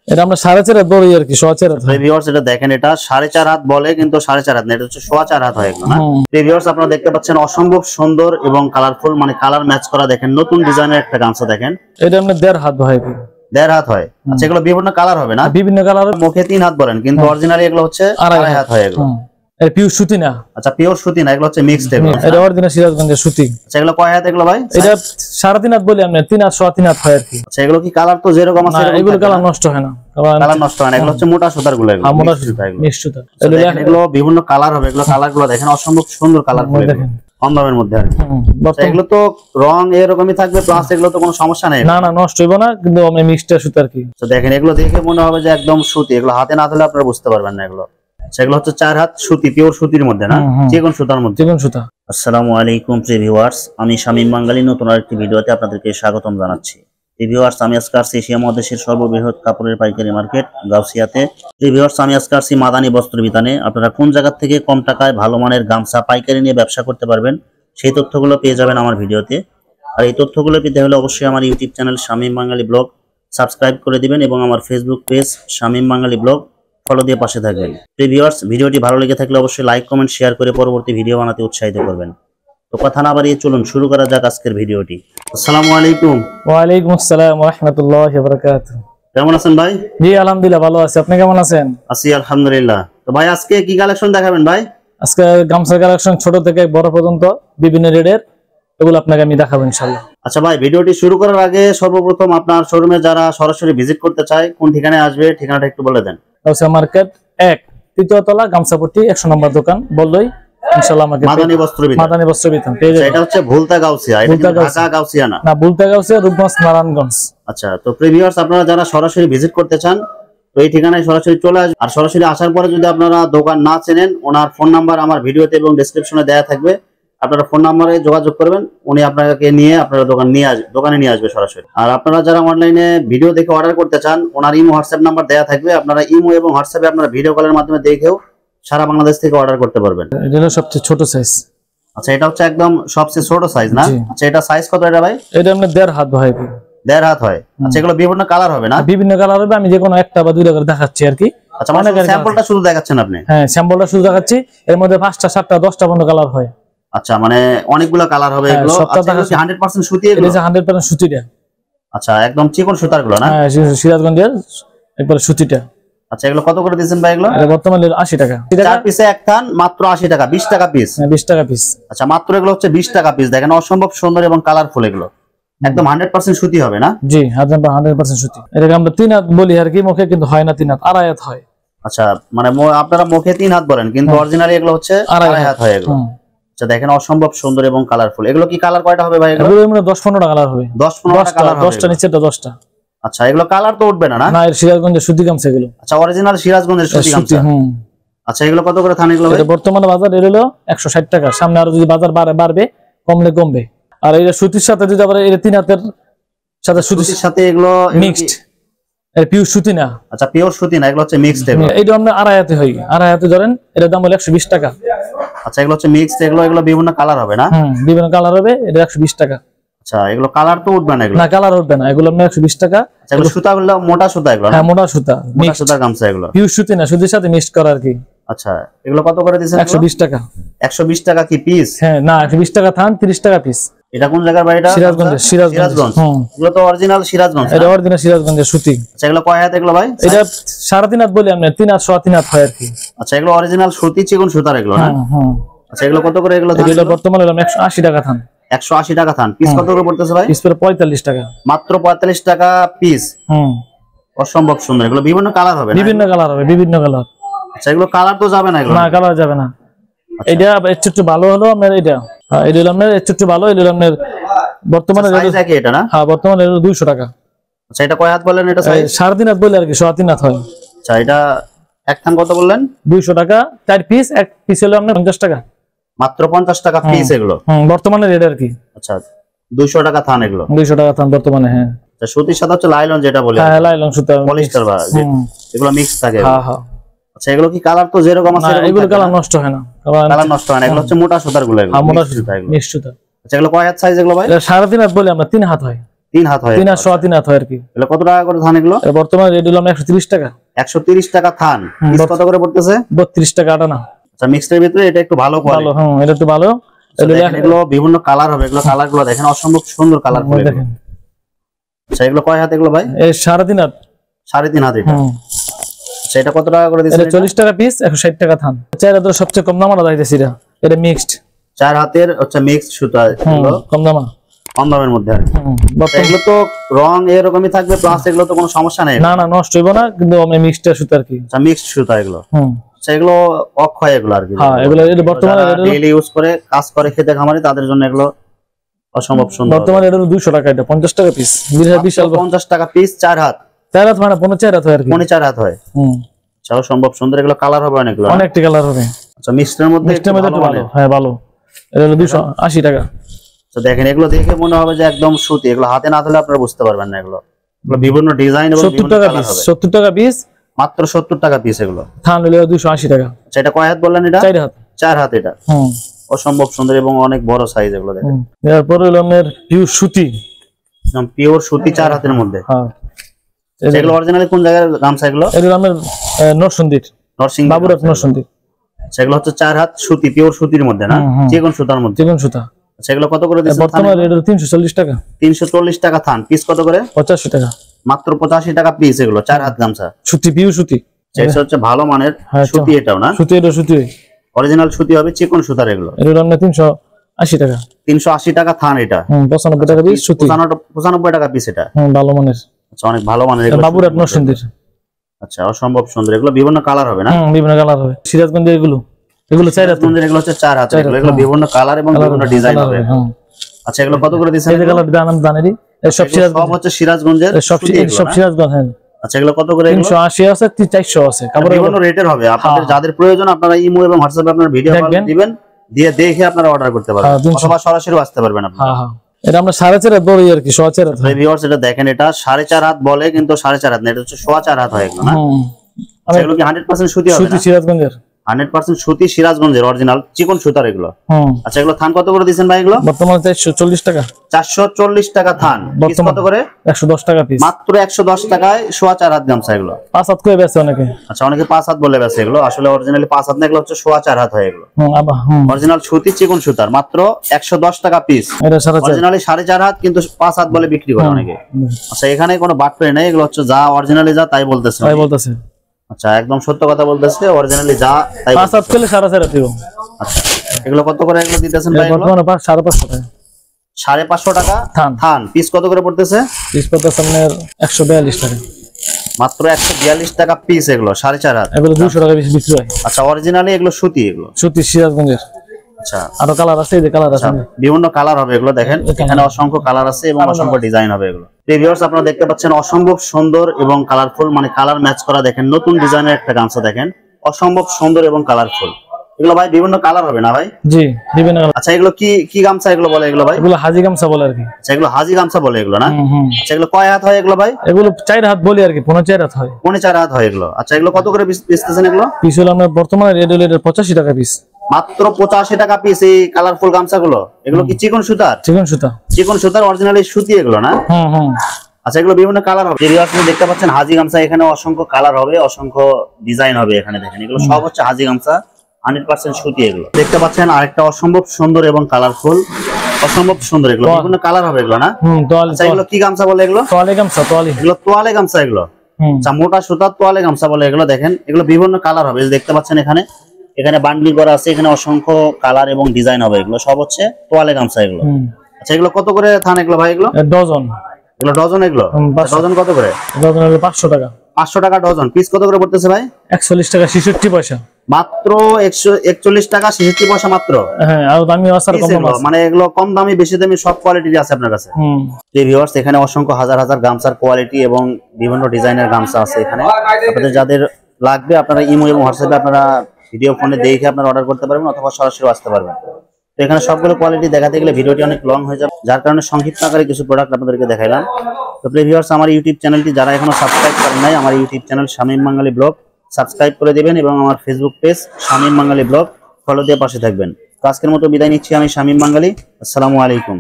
এটা আমরা 4.5 হাত বড়ই আর কি, 4.5 হাত। ভিউয়ার্স এটা দেখেন, এটা 4.5 হাত বলে কিন্তু 4.5 হাত না, এটা হচ্ছে 4.5 হাত হয় এগুলো না। ভিউয়ার্স আপনারা দেখতে পাচ্ছেন অসম্ভব সুন্দর এবং কালারফুল, মানে কালার ম্যাচ করা। দেখেন নতুন ডিজাইনের একটা গামছা দেখেন, এটা আমরা 1.5 হাত হয়। 1.5 হাত হয়। আচ্ছা এগুলো বিভিন্ন কালার হবে না? বিভিন্ন কালার। মুখে 3 হাত বলেন কিন্তু অরিজিনালি এগুলো হচ্ছে 2.5 হাত হয় এগুলো। এটা পিওর সুতি না। আচ্ছা পিওর সুতি না, এগুলো হচ্ছে মিক্সড এগুলো। এটা অরিজিনাল সিরাজগঞ্জের সুতি। আচ্ছা এগুলো কয় হাত এগুলো ভাই? এটা 3.5 হাত বলি আমরা, 3 হাত 3.5 হাত হয় আর কি। আচ্ছা এগুলো কি কালার তো যেরকম আছে এরকম? এগুলো কালার নষ্ট হয় না, কালার নষ্ট হয় না। এগুলো হচ্ছে মোটা সুতার গুলো, এগুলো মোটা সুতা, মিক্স সুতা। এগুলো বিভিন্ন কালার হবে। এগুলো কালার গুলো দেখেন অসম্ভব সুন্দর কালার গুলো, কম দামের মধ্যে আর কি। এগুলো তো রং এরকমই থাকবে, প্লাস এগুলো তো কোনো সমস্যা নেই। না না, নষ্ট হইব না, কিন্তু আমি মিক্সড সুতা আর কি। তো দেখেন এগুলো দেখে মনে হবে যে একদম সুতি, এগুলো হাতে না ধরলে আপনারা বুঝতে পারবেন না এগুলো। সেগুলো হচ্ছে 4 হাত সুতি, পিওর সুতির মধ্যে না, চিকন সুতার মধ্যে। চিকন সুতা। আসসালামু আলাইকুম প্রিয় ভিউয়ার্স, আমি শামীম বাঙালি নতুন আরেকটি ভিডিওতে আপনাদেরকে স্বাগতম জানাচ্ছি। প্রিয় ভিউয়ার্স আমি আজকে আসছি এশিয়া মহাদেশের সর্ববৃহৎ কাপড়ের পাইকারি মার্কেট গাউসিয়াতে। প্রিয় ভিউয়ার্স আমি আজকে আসছি মাদানী বস্ত্র বিতানে। আপনারা কোন জায়গা থেকে কম টাকায় ভালো মানের গামছা পাইকারি নিয়ে ব্যবসা করতে পারবেন সেই তথ্যগুলো পেয়ে যাবেন আমার ভিডিওতে। আর এই তথ্যগুলো পেতে হলে অবশ্যই আমার ইউটিউব চ্যানেল শামীম বাঙালি ব্লগ সাবস্ক্রাইব করে দিবেন এবং আমার ফেসবুক পেজ শামীম বাঙালি ব্লগ ফলো দিয়ে পাশে থাকবেন। প্রিয় ভিউয়ার্স ভিডিওটি ভালো লেগে থাকলে অবশ্যই লাইক কমেন্ট শেয়ার করে পরবর্তী ভিডিও বানাতে উৎসাহিত করবেন। তো কথা না বাড়িয়ে চলুন শুরু করা যাক আজকের ভিডিওটি। আসসালামু আলাইকুম। ওয়া আলাইকুম আসসালাম ওয়া রাহমাতুল্লাহি ওয়া বারাকাতুহু। কেমন আছেন ভাই? জি আলহামদুলিল্লাহ ভালো আছি, আপনি কেমন আছেন? আছি আলহামদুলিল্লাহ। তো ভাই আজকে কি কালেকশন দেখাবেন ভাই? আজকে গামছা কালেকশন ছোট থেকে বড় পর্যন্ত বিভিন্ন রেটের, এগুলো আপনাকে আমি দেখাবো ইনশাআল্লাহ। আচ্ছা ভাই ভিডিওটি শুরু করার আগে সর্বপ্রথম আপনার শোরুমে যারা সরাসরি ভিজিট করতে চায় কোন ঠিকানায় আসবে, ঠিকানাটা একটু বলে দেন। গাউসিয়া মার্কেট 1 তৃতীয় তলা গামছাপট্টি 100 নম্বর দোকান বললেই ইনশাআল্লাহ আমাকে মাদানী বস্ত্র বিতান। মাদানী বস্ত্র বিতান পেয়ে যাবেন। এটা হচ্ছে ভুলতা গাউসিয়া, এটা কিন্তু ঢাকা গাউসিয়া না। না, ভুলতা গাউসিয়া রূপগঞ্জ নারায়ণগঞ্জ। আচ্ছা তো প্রিভিউয়ার্স আপনারা যারা সরাসরি ভিজিট করতে চান তো এই ঠিকানায় সরাসরি চলে আসবেন। আর সরাসরি আসার পরে যদি আপনারা দোকান না চেনেন, ওনার ফোন নাম্বার আমার ভিডিওতে এবং ডেসক্রিপশনে দেওয়া থাকবে, আপনারা ফোন নাম্বারে যোগাযোগ করবেন, উনি আপনাকে নিয়ে আপনারা দোকানে নিয়ে আসবে সরাসরি। আর আপনারা যারা অনলাইনে ভিডিও দেখে অর্ডার করতে চান ওনার ইমো হোয়াটসঅ্যাপ নাম্বার দেওয়া থাকবে, আপনারা ইমো এবং হোয়াটসঅ্যাপে আপনারা ভিডিও কলের মাধ্যমে দেখেও সারা বাংলাদেশ থেকে অর্ডার করতে পারবেন। এটা হলো সবচেয়ে ছোট সাইজ। আচ্ছা এটা হচ্ছে একদম সবচেয়ে ছোট সাইজ না? আচ্ছা এটা সাইজ কত এটা ভাই? এটা আমরা 1.5 হাত ভাই। 1.5 হাত হয়। আচ্ছা এগুলো বিভিন্ন কালার হবে না? বিভিন্ন কালার হবে, আমি যে কোনো একটা বা দুইটা করে দেখাচ্ছি আর কি। আচ্ছা মানে স্যাম্পলটা শুধু দেখাচ্ছেন আপনি? হ্যাঁ স্যাম্পলটা শুধু দেখাচ্ছি, এর মধ্যে 5টা 7টা 10টা পর্যন্ত কালার হয়। আচ্ছা মানে অনেকগুলো কালার হবে এগুলো। আচ্ছা 100% সুতি এগুলো? এটা 100% সুতিটা। আচ্ছা একদম চিকন সুতার গুলো না? হ্যাঁ সিরাজগঞ্জের একবার সুতিটা। আচ্ছা এগুলো কত করে দিয়েছেন ভাই এগুলো? এটা বর্তমানে 80 টাকা। 4 পিসে এক থান মাত্র 80 টাকা, 20 টাকা পিস। হ্যাঁ 20 টাকা পিস। আচ্ছা মাত্র এগুলো হচ্ছে 20 টাকা পিস। দেখেন অসম্ভব সুন্দর এবং কালারফুল, এগুলো একদম 100% সুতি হবে না? জি 100% সুতি। এটা আমরা 3 হাত বলি আর কি, মুখে কিন্তু হয় না 3 হাত, 2.5 হাত হয়। আচ্ছা মানে আপনারা মুখে 3 হাত বলেন কিন্তু অরিজিনালি এগুলো হচ্ছে 2.5 হাত হয় এগুলো। আচ্ছা দেখেন অসম্ভব সুন্দর এবং কালারফুল। এগুলো কি কালার কয়টা হবে ভাই এগুলো? এগুলো আমরা 10-15টা কালার হবে। 10-15টা কালার হবে? 10টা নিচেটা 10টা। আচ্ছা এগুলো কালার তো উঠবে না না? না এর সিরাজগঞ্জের সুতি গামছা এগুলো। আচ্ছা অরিজিনাল সিরাজগঞ্জের সুতি গামছা। আচ্ছা এগুলো কত করে থান এগুলো? এটা বর্তমানে বাজার এর হলো 160 টাকা, সামনে আরো যদি বাজার বাড়বে কমলে কমবে। আর এই সুতির সাথে যদি আবার এই 3 হাতের সাথে সুতির সাথে এগুলো মিক্সড, এর পিওর সুতি না। আচ্ছা পিওর সুতি না, এগুলো হচ্ছে মিক্সড এগুলো। এইটা আমরা 2.5 হাতে হয়, 2.5 হাতে ধরেন এর দাম হলো 120 টাকা। আচ্ছা এগুলো হচ্ছে মিক্সড, এগুলো বিভিন্ন কালার হবে না? বিভিন্ন কালার হবে, এটা 120 টাকা। আচ্ছা এগুলো কালার তো উঠবে না? এগুলো না কালার উঠবে না, এগুলো আমরা 120 টাকা। আচ্ছা এগুলো সুতাগুলো মোটা সুতা এগুলো? হ্যাঁ মোটা সুতা, মোটা সুতার গামছা এগুলো, পিওর সুতি না, সুতির সাথে মিক্সড করা আর কি। আচ্ছা এগুলো কত করে দিয়েছেন? 120 টাকা। 120 টাকা কি পিস? হ্যাঁ না 120 টাকা থান, 30 টাকা পিস। এটা কোন জায়গার ভাই? এটা সিরাজগঞ্জ। এগুলো তো অরিজিনাল সিরাজগঞ্জ। এটা অরিজিনাল সিরাজগঞ্জের সুতি। আচ্ছা এগুলো কয় হাত এগুলো ভাই? এটা 3.5 হাত বলি আমরা, 3 হাত 3.5 হাত হয় আর কি। আচ্ছা এগুলো অরিজিনাল সুতি চিকন সুতার এগুলো না? আচ্ছা এগুলো কত করে এগুলো? এগুলো বর্তমানে 180 টাকা থান। 180 টাকা থান। পিস কত করে পড়তেছে ভাই? পিস পড়ে 45 টাকা। মাত্র 45 টাকা পিস। অসম্ভব সুন্দর। এগুলো বিভিন্ন কালার হবে? বিভিন্ন কালার হবে, বিভিন্ন কালার। আচ্ছা এগুলো কালার তো যাবে না এগুলো? না কালার যাবে না। এটা একটু ভালো হলো আপনার এটা। হ্যাঁ এটা হলো আপনার একটু ভালো, এটা হলো আপনার বর্তমানে সাইজ কি এটা না? হ্যাঁ বর্তমানে 200 টাকা। আচ্ছা এটা কয় হাত বলেন এটা সাইজ? 3.5 হাত বলি আর কি, 3.5 হাত হয়। আচ্ছা এটা এক থান কত বললেন? 200 টাকা 4 পিস, এক পিস হলো আপনার 50 টাকা। মাত্র 50 টাকা পিস এগুলো? বর্তমানে রেট আর কি। আচ্ছা 200 টাকা থান এগুলো? 200 টাকা থান বর্তমানে। হ্যাঁ আচ্ছা সুতির সাথে হচ্ছে লাইলন যেটা বলে? হ্যাঁ লাইলন সুতা পলিস্টার বা এগুলো মিক্স থাকে? হ্যাঁ হ্যাঁ। আচ্ছা এগুলো কি কালার তো যেরকম আছে এরকম? এগুলো কালার নষ্ট হয় না, কালার নষ্ট হয় না। এগুলো হচ্ছে মোটা সুতার গুলো, এগুলো মোটা সুতা মিক্স সুতা। আচ্ছা এগুলো কয় হাত সাইজ এগুলো ভাই? এটা 3.5 হাত বলি আমরা, 3 হাত হয়। 3 হাত হয়, 3 হাত সোয়া 3 হাত হয় আর কি। এগুলো কত টাকা করে থান এগুলো? বর্তমানে রেট হলো 130 টাকা। 130 টাকা থান। পিস কত করে পড়তেছে? 32 টাকা আটানা। আচ্ছা, মিক্সড এর ভিতরে এটা একটু ভালো কোয়ালিটি। ভালো, হ্যাঁ এটা একটু ভালো। এগুলো বিভিন্ন কালার হবে, এগুলো কালার গুলো দেখেন অসম্ভব সুন্দর কালার করে দেখেন। আচ্ছা, এগুলো কয় হাত এগুলো ভাই? এই 3.5 হাত। 3.5 হাত এটা। আচ্ছা, এটা কত টাকা করে দিচ্ছেন? এটা 40 টাকা পিস, 160 টাকা থান। 4 হাতের সবচেয়ে কম দাম আমরা দিতেছি এটা মিক্সড। 4 হাতের হচ্ছে মিক্সড সুতা, এগুলো কম দামা, কম দামের মধ্যে আর কি। এগুলো তো রং এরকমই থাকবে, প্লাস এগুলো তো কোনো সমস্যা নেই। না না, নষ্ট হইব না, কিন্তু আমি মিক্সড সুতা আর কি। আচ্ছা, মিক্সড সুতা এগুলো। আচ্ছা, এগুলো অক্ষয় এগুলো আর কি। হ্যাঁ, এগুলো বর্তমানে ডেইলি ইউজ করে কাজ করে খেতে খামারে তাদের জন্য এগুলো অসম্ভব সুন্দর। বর্তমানে এটা 200 টাকা, এটা 50 টাকা পিস। বিশাল 50 টাকা পিস, 4 হাত। 4 হাত মানে 4 হাত হয় আর কি। 4 হাত হয়। আচ্ছা, অসম্ভব সুন্দর। এগুলো কালার হবে অনেকগুলো, অনেকটি কালার হবে। আচ্ছা, মিক্সডের মধ্যে একটু ভালো। হ্যাঁ ভালো। এটা হলো 280 টাকা। তো দেখেন, এগুলো দেখে মনে হবে যে একদম সুতি, এগুলো হাতে না ধরলে আপনারা বুঝতে পারবেন না। এগুলো বিভিন্ন ডিজাইন এবং 70 টাকা পিস। 70 টাকা পিস, মাত্র 70 টাকা পিস এগুলো। থান হলো 280 টাকা। আচ্ছা, এটা কয় হাত বললেন? এটা 4 হাত। 4 হাত এটা। অসম্ভব সুন্দর এবং অনেক বড় সাইজ এগুলো দেখেন। এরপর হলো আপনার পিওর সুতি, একদম পিওর সুতি 4 হাতের মধ্যে। হ্যাঁ, এগুলো অরিজিনালি কোন জায়গার গামছা এগুলো? এগুলো আমাদের নরসিংদীর, নরসিংদী, বাবুরহাট নরসিংদী। সেগুলো হচ্ছে 4 হাত সুতি, পিওর সুতির মধ্যে না, চিকন সুতার মধ্যে। চিকন সুতা। সেগুলো কত করে দিচ্ছেন? বর্তমানে রেট 340 টাকা। 340 টাকা থান। পিস কত করে? 85 টাকা। মাত্র 85 টাকা পিস এগুলো, 4 হাত গামছা। সুতি, পিওর সুতি। এটা হচ্ছে ভালো মানের সুতি, এটাও না? সুতি, এটা সুতি, অরিজিনাল সুতি হবে, চিকন সুতার এগুলো। এর দাম 380 টাকা। 380 টাকা থান এটা। 95 টাকা পিস সুতি। 95 টাকা পিস এটা। ভালো মানের। আচ্ছা, অনেক ভালো মানের এগুলো। বাবুরহাট নরসিংদীর। আচ্ছা, অসম্ভব সুন্দর। এগুলো বিভিন্ন কালার হবে না? বিভিন্ন কালার হবে। সিরাজগঞ্জের এগুলো 4 হাত। এগুলো হচ্ছে 4 হাত। এগুলো বিভিন্ন কালার এবং বিভিন্ন ডিজাইন হবে। আচ্ছা, এগুলো কত করে দিচ্ছেন? এই কালার দাম জানেরই, সব সিরাজগঞ্জ, সব হচ্ছে সিরাজগঞ্জের, সব সিরাজগঞ্জ। হ্যাঁ। আচ্ছা, এগুলো কত করে? 380 আছে, 400 আছে। বিভিন্ন রেটের হবে। আপনাদের যাদের প্রয়োজন আপনারা ইমো এবং হোয়াটসঅ্যাপে আপনারা ভিডিও কল দিবেন, দিয়ে দেখে আপনারা অর্ডার করতে পারবেন, অথবা সরাসরি আসতে পারবেন আপনারা। হ্যাঁ হ্যাঁ, এটা আমরা 4.5 হাত বলি আর কি, 4.5 হাত। ভিউয়ার্স, এটা দেখেন, এটা 4.5 হাত বলে, কিন্তু 4.5 হাত না, এটা হচ্ছে 4.5 হাত হয় এগুলো না? এগুলো কি 100% সুতি হবে? সুতি সিরাজগঞ্জের, 100% সুতি সিরাজগঞ্জের অরিজিনাল চিকন সুতার এগুলো। আচ্ছা, এগুলো থান কত করে দিচ্ছেন ভাই? এগুলো বর্তমানে 440 টাকা। 440 টাকা থান। পিস কত করে? 110 টাকা পিস। মাত্র 110 টাকায় 4.5 হাত গামছা এগুলো। 5 হাত করে বেচে অনেকে। আচ্ছা, অনেকে 5 হাত বলে বেচে এগুলো, আসলে অরিজিনালি 5 হাত না, এগুলো হচ্ছে 4.5 হাত হয় এগুলো। অরিজিনাল সুতি চিকন সুতার, মাত্র 110 টাকা পিস। এটা অরিজিনালি 4.5 হাত, কিন্তু 5 হাত বলে বিক্রি করে অনেকে। আচ্ছা, এখানে কোনো বাটপারি নাই, এগুলো হচ্ছে যা অরিজিনালি যা তাই বলতেছে। আচ্ছা, একদম সত্য কথা বলতেছে, অরিজিনালি যা তাই। 5 হাত করলে 4.5 দিব। আচ্ছা, এগুলো কত করে এগুলো দিতেছেন ভাই? বর্তমানে 550 টাকা। 550 টাকা থান। থান। পিস কত করে পড়তেছে? পিস পড়তেছে আপনার 142 টাকা। মাত্র 142 টাকা পিস এগুলো, 4.5 হাত। এগুলো 200 টাকা পিস বিক্রি হয়। আচ্ছা, অরিজিনালি এগুলো সুতি, এগুলো সুতি সিরাজগঞ্জের। আচ্ছা, আরো কালার আছে, এই যে কালার আছে, বিভিন্ন কালার হবে এগুলো। দেখেন, এখানে অসংখ্য কালার আছে এবং অসংখ্য ডিজাইন হবে এগুলো। ভিউয়ার্স, আপনারা দেখতে পাচ্ছেন অসম্ভব সুন্দর এবং কালারফুল, মানে কালার ম্যাচ করা। দেখেন, নতুন ডিজাইনের একটা গামছা দেখেন, অসম্ভব সুন্দর এবং কালারফুল। এগুলো ভাই বিভিন্ন কালার হবে না ভাই? জি, বিভিন্ন। আচ্ছা, এগুলো কি কি গামছা এগুলো বলে? এগুলো ভাই এগুলো হাজি গামছা বলে আর কি। আচ্ছা, এগুলো হাজি গামছা বলে এগুলো না? আচ্ছা, এগুলো কয় হাত হয় এগুলো ভাই? এগুলো 4 হাত বলি আর কি, 4.5 হাত হয়। 4.5 হাত হয় এগুলো। আচ্ছা, এগুলো কত করে বেচতেছেন এগুলো? পিস হলো আমরা বর্তমানে রেট হলো 85 টাকা পিস। মাত্র 85 টাকা পিস এই কালারফুল গামছাগুলো। এগুলো কি চিকন সুতার? চিকন সুতা, চিকন সুতার অরিজিনালি সুতি এগুলো না? আচ্ছা, এগুলো বিভিন্ন কালার হবে। আপনি দেখতে পাচ্ছেন হাজি গামছা, এখানে অসংখ্য কালার হবে, অসংখ্য ডিজাইন হবে এখানে। দেখেন, এগুলো সব হচ্ছে হাজি গামছা, 100% সুতি এগুলো। দেখতে পাচ্ছেন আরেকটা অসম্ভব সুন্দর এবং কালারফুল, অসম্ভব সুন্দর। এগুলো বিভিন্ন কালার হবে এগুলো না? আচ্ছা, এগুলো কি গামছা বলে? এগুলো তোয়ালে গামছা। এগুলো তোয়ালে গামছা এগুলো। আচ্ছা, মোটা সুতার তোয়ালে গামছা বলে এগুলো। দেখেন, এগুলো বিভিন্ন কালার হবে, দেখতে পাচ্ছেন এখানে এখানে বান্ডিল করা আছে, এখানে অসংখ্য কালার এবং ডিজাইন হবে। এগুলো সব হচ্ছে তোয়ালে গামছা এগুলো। আচ্ছা, এগুলো কত করে থান এগুলো ভাই? এগুলো ডজন। এগুলো ডজন। এগুলো ডজন কত করে? ডজন হলো 500 টাকা। 500 টাকা ডজন। পিস কত করে পড়তেছে ভাই? 41 টাকা 66 পয়সা। মাত্র 141 টাকা 66 পয়সা মাত্র। হ্যাঁ, আর দামি আছে, আর কম আছে, মানে এগুলো কম দামি বেশি দামি সব কোয়ালিটির আছে আপনার কাছে। ভিউয়ার্স, এখানে অসংখ্য হাজার হাজার গামছার কোয়ালিটি এবং বিভিন্ন ডিজাইনের গামছা আছে এখানে। আপনাদের যাদের লাগবে আপনারা ইমো এবং হোয়াটসঅ্যাপে আপনারা ভিডিও ফোনে দেখে আপনারা অর্ডার করতে পারবেন, অথবা সরাসরি আসতে পারবেন। তো এখানে সবগুলো কোয়ালিটি দেখাতে গেলে ভিডিওটি অনেক লং হয়ে যাবে, যার কারণে সংক্ষিপ্ত আকারে কিছু প্রোডাক্ট আপনাদেরকে দেখাইলাম। তো ভিউয়ার্স, আমার ইউটিউব চ্যানেলটি যারা এখনো সাবস্ক্রাইব করেন নাই, আমার ইউটিউব চ্যানেল শামীম বাঙালি ব্লগ সাবস্ক্রাইব করে দিবেন, এবং আমার ফেসবুক পেজ শামীম বাঙালি ব্লগ ফলো দিয়ে পাশে থাকবেন। তো আজকের মতো বিদায় নিচ্ছি আমি শামীম বাঙালি। আসসালামু আলাইকুম।